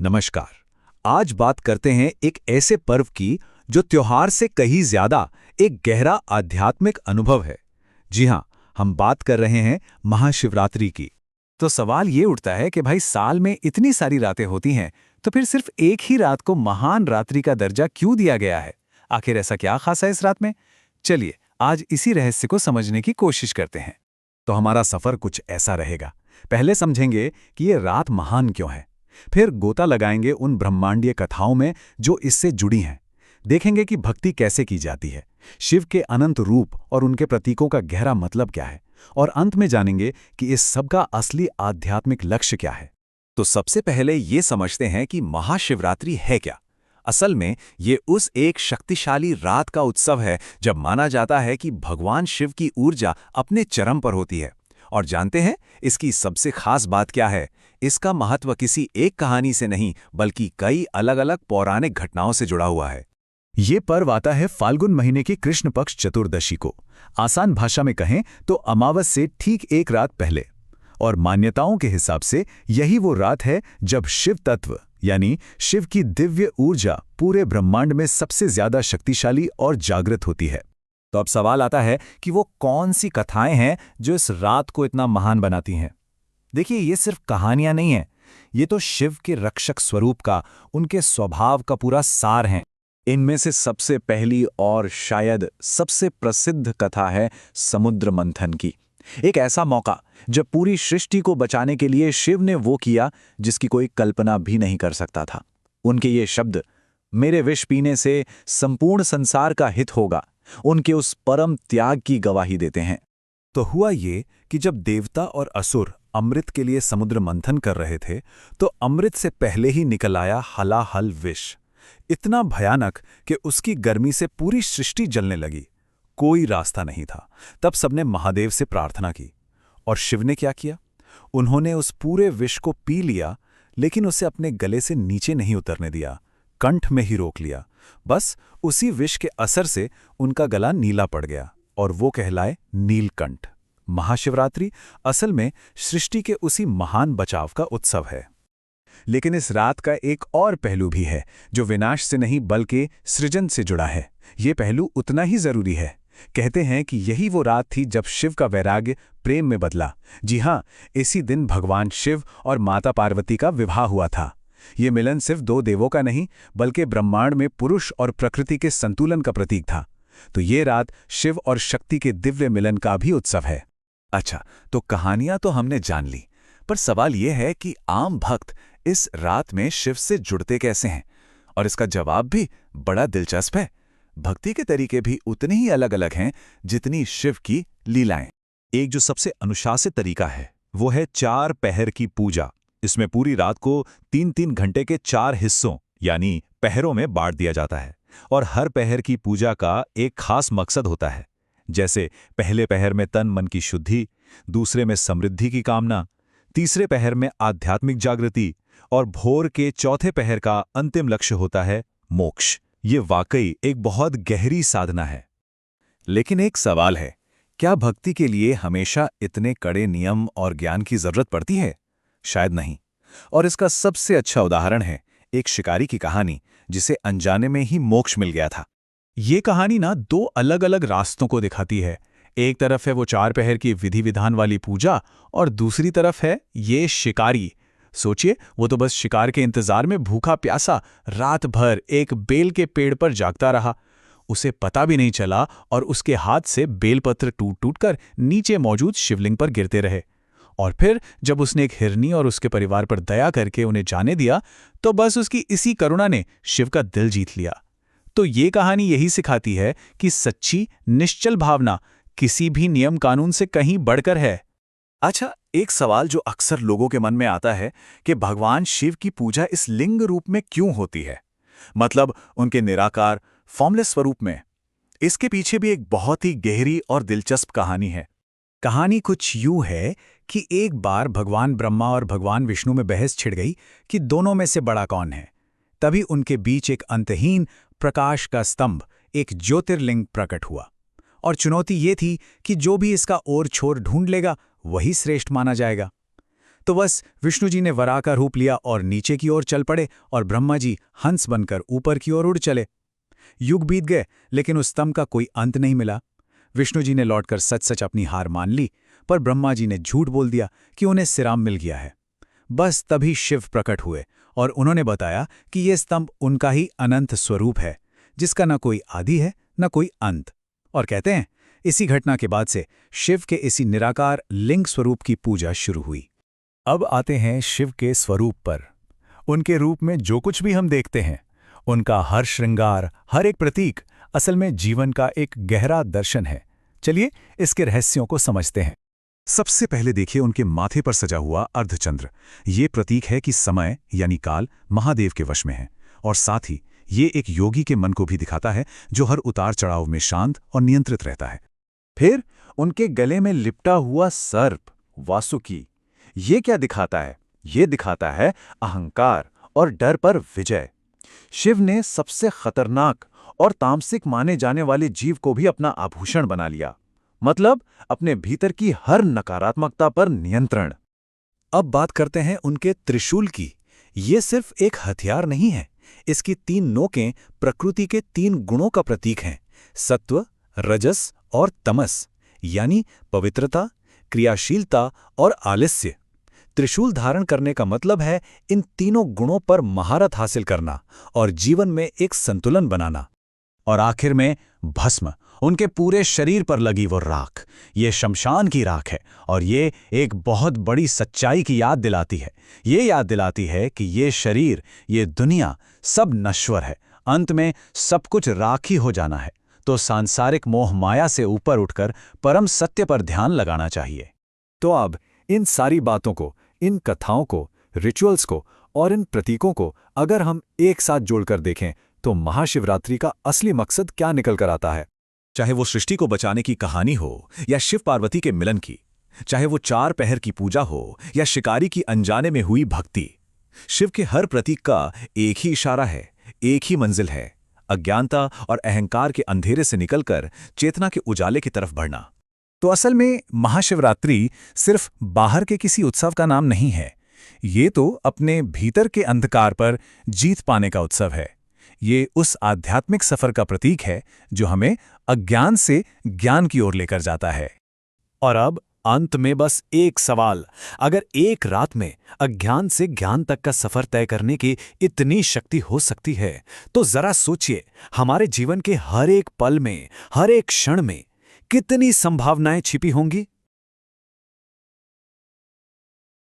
नमस्कार। आज बात करते हैं एक ऐसे पर्व की जो त्योहार से कहीं ज्यादा एक गहरा आध्यात्मिक अनुभव है। जी हाँ, हम बात कर रहे हैं महाशिवरात्रि की। तो सवाल ये उठता है कि भाई साल में इतनी सारी रातें होती हैं, तो फिर सिर्फ एक ही रात को महान रात्रि का दर्जा क्यों दिया गया है? आखिर ऐसा क्या खास है इस रात में? चलिए, आज इसी रहस्य को समझने की कोशिश करते हैं। तो हमारा सफर कुछ ऐसा रहेगा। पहले समझेंगे कि ये रात महान क्यों है। फिर गोता लगाएंगे उन ब्रह्मांडीय कथाओं में जो इससे जुड़ी हैं। देखेंगे कि भक्ति कैसे की जाती है, शिव के अनंत रूप और उनके प्रतीकों का गहरा मतलब क्या है, और अंत में जानेंगे कि इस सब का असली आध्यात्मिक लक्ष्य क्या है। तो सबसे पहले ये समझते हैं कि महाशिवरात्रि है क्या। असल में ये उस एक शक्तिशाली रात का उत्सव है जब माना जाता है कि भगवान शिव की ऊर्जा अपने चरम पर होती है। और जानते हैं इसकी सबसे खास बात क्या है? इसका महत्व किसी एक कहानी से नहीं बल्कि कई अलग अलग पौराणिक घटनाओं से जुड़ा हुआ है। ये पर्व आता है फाल्गुन महीने की कृष्ण पक्ष चतुर्दशी को। आसान भाषा में कहें तो अमावस से ठीक एक रात पहले। और मान्यताओं के हिसाब से यही वो रात है जब शिव तत्व यानी शिव की दिव्य ऊर्जा पूरे ब्रह्मांड में सबसे ज्यादा शक्तिशाली और जागृत होती है। तो अब सवाल आता है कि वो कौन सी कथाएं हैं जो इस रात को इतना महान बनाती हैं। देखिए, ये सिर्फ कहानियां नहीं हैं, ये तो शिव के रक्षक स्वरूप का, उनके स्वभाव का पूरा सार हैं। इनमें से सबसे पहली और शायद सबसे प्रसिद्ध कथा है समुद्र मंथन की। एक ऐसा मौका जब पूरी सृष्टि को बचाने के लिए शिव ने वो किया जिसकी कोई कल्पना भी नहीं कर सकता था। उनके ये शब्द, मेरे विष पीने से संपूर्ण संसार का हित होगा, उनके उस परम त्याग की गवाही देते हैं। तो हुआ ये कि जब देवता और असुर अमृत के लिए समुद्र मंथन कर रहे थे, तो अमृत से पहले ही निकल आया हलाहल विष, इतना भयानक कि उसकी गर्मी से पूरी सृष्टि जलने लगी। कोई रास्ता नहीं था। तब सबने महादेव से प्रार्थना की। और शिव ने क्या किया? उन्होंने उस पूरे विष को पी लिया, लेकिन उसे अपने गले से नीचे नहीं उतरने दिया, कंठ में ही रोक लिया। बस उसी विष के असर से उनका गला नीला पड़ गया और वो कहलाए नीलकंठ। महाशिवरात्रि असल में सृष्टि के उसी महान बचाव का उत्सव है। लेकिन इस रात का एक और पहलू भी है जो विनाश से नहीं बल्कि सृजन से जुड़ा है। ये पहलू उतना ही जरूरी है। कहते हैं कि यही वो रात थी जब शिव का वैराग्य प्रेम में बदला। जी हाँ, इसी दिन भगवान शिव और माता पार्वती का विवाह हुआ था। ये मिलन सिर्फ दो देवों का नहीं बल्कि ब्रह्मांड में पुरुष और प्रकृति के संतुलन का प्रतीक था। तो ये रात शिव और शक्ति के दिव्य मिलन का भी उत्सव है। अच्छा, तो कहानियां तो हमने जान ली, पर सवाल यह है कि आम भक्त इस रात में शिव से जुड़ते कैसे हैं? और इसका जवाब भी बड़ा दिलचस्प है। भक्ति के तरीके भी उतने ही अलग अलग हैं जितनी शिव की लीलाएं। एक जो सबसे अनुशासित तरीका है वो है 4 पहर की पूजा। इसमें पूरी रात को 3-3 घंटे के 4 हिस्सों यानी पहरों में बांट दिया जाता है, और हर पहर की पूजा का एक खास मकसद होता है। जैसे पहले पहर में तन मन की शुद्धि, दूसरे में समृद्धि की कामना, तीसरे पहर में आध्यात्मिक जागृति, और भोर के चौथे पहर का अंतिम लक्ष्य होता है मोक्ष। ये वाकई एक बहुत गहरी साधना है। लेकिन एक सवाल है, क्या भक्ति के लिए हमेशा इतने कड़े नियम और ज्ञान की जरूरत पड़ती है? शायद नहीं। और इसका सबसे अच्छा उदाहरण है एक शिकारी की कहानी जिसे अनजाने में ही मोक्ष मिल गया था। ये कहानी ना 2 अलग अलग रास्तों को दिखाती है। एक तरफ है वो 4 पहर की विधि विधान वाली पूजा, और दूसरी तरफ है ये शिकारी। सोचिए, वो तो बस शिकार के इंतजार में भूखा प्यासा रात भर एक बेल के पेड़ पर जागता रहा। उसे पता भी नहीं चला और उसके हाथ से बेलपत्र टूट टूट कर नीचे मौजूद शिवलिंग पर गिरते रहे। और फिर जब उसने एक हिरनी और उसके परिवार पर दया करके उन्हें जाने दिया, तो बस उसकी इसी करुणा ने शिव का दिल जीत लिया। तो ये कहानी यही सिखाती है कि सच्ची निश्चल भावना किसी भी नियम कानून से कहीं बढ़कर है। अच्छा, एक सवाल जो अक्सर लोगों के मन में आता है कि भगवान शिव की पूजा इस लिंग रूप में क्यों होती है, मतलब उनके निराकार फॉर्मलेस स्वरूप में। इसके पीछे भी एक बहुत ही गहरी और दिलचस्प कहानी है। कहानी कुछ यूं है कि एक बार भगवान ब्रह्मा और भगवान विष्णु में बहस छिड़ गई कि दोनों में से बड़ा कौन है। तभी उनके बीच एक अंतहीन प्रकाश का स्तंभ, एक ज्योतिर्लिंग प्रकट हुआ, और चुनौती ये थी कि जो भी इसका ओर छोर ढूंढ लेगा वही श्रेष्ठ माना जाएगा। तो बस विष्णु जी ने वराह का रूप लिया और नीचे की ओर चल पड़े और ब्रह्मा जी हंस बनकर ऊपर की ओर उड़ चले। युग बीत गए, लेकिन उस स्तंभ का कोई अंत नहीं मिला। विष्णु जी ने लौटकर सच सच अपनी हार मान ली, पर ब्रह्मा जी ने झूठ बोल दिया कि उन्हें सिराम मिल गया है। बस तभी शिव प्रकट हुए और उन्होंने बताया कि ये स्तंभ उनका ही अनंत स्वरूप है, जिसका न कोई आदि है न कोई अंत। और कहते हैं, इसी घटना के बाद से शिव के इसी निराकार लिंग स्वरूप की पूजा शुरू हुई। अब आते हैं शिव के स्वरूप पर। उनके रूप में जो कुछ भी हम देखते हैं, उनका हर श्रृंगार, हर एक प्रतीक असल में जीवन का एक गहरा दर्शन है। चलिए इसके रहस्यों को समझते हैं। सबसे पहले देखिए उनके माथे पर सजा हुआ अर्धचंद्र। ये प्रतीक है कि समय यानी काल महादेव के वश में है, और साथ ही ये एक योगी के मन को भी दिखाता है जो हर उतार चढ़ाव में शांत और नियंत्रित रहता है। फिर उनके गले में लिपटा हुआ सर्प वासुकी, ये क्या दिखाता है? ये दिखाता है अहंकार और डर पर विजय। शिव ने सबसे खतरनाक और तामसिक माने जाने वाले जीव को भी अपना आभूषण बना लिया, मतलब अपने भीतर की हर नकारात्मकता पर नियंत्रण। अब बात करते हैं उनके त्रिशूल की। ये सिर्फ एक हथियार नहीं है, इसकी 3 नोकें प्रकृति के 3 गुणों का प्रतीक हैं, सत्व, रजस और तमस, यानी पवित्रता, क्रियाशीलता और आलस्य। त्रिशूल धारण करने का मतलब है इन तीनों गुणों पर महारत हासिल करना और जीवन में एक संतुलन बनाना। और आखिर में भस्म, उनके पूरे शरीर पर लगी वो राख, ये शमशान की राख है, और ये एक बहुत बड़ी सच्चाई की याद दिलाती है। ये याद दिलाती है कि ये शरीर, ये दुनिया सब नश्वर है, अंत में सब कुछ राख ही हो जाना है। तो सांसारिक मोह माया से ऊपर उठकर परम सत्य पर ध्यान लगाना चाहिए। तो अब इन सारी बातों को, इन कथाओं को, रिचुअल्स को और इन प्रतीकों को अगर हम एक साथ जोड़कर देखें तो महाशिवरात्रि का असली मकसद क्या निकल कर आता है? चाहे वो सृष्टि को बचाने की कहानी हो या शिव पार्वती के मिलन की, चाहे वो 4 पहर की पूजा हो या शिकारी की अनजाने में हुई भक्ति, शिव के हर प्रतीक का एक ही इशारा है, एक ही मंजिल है, अज्ञानता और अहंकार के अंधेरे से निकलकर चेतना के उजाले की तरफ बढ़ना। तो असल में महाशिवरात्रि सिर्फ बाहर के किसी उत्सव का नाम नहीं है, ये तो अपने भीतर के अंधकार पर जीत पाने का उत्सव है। ये उस आध्यात्मिक सफर का प्रतीक है जो हमें अज्ञान से ज्ञान की ओर लेकर जाता है। और अब अंत में बस एक सवाल, अगर एक रात में अज्ञान से ज्ञान तक का सफर तय करने की इतनी शक्ति हो सकती है, तो जरा सोचिए हमारे जीवन के हर एक पल में, हर एक क्षण में कितनी संभावनाएं छिपी होंगी।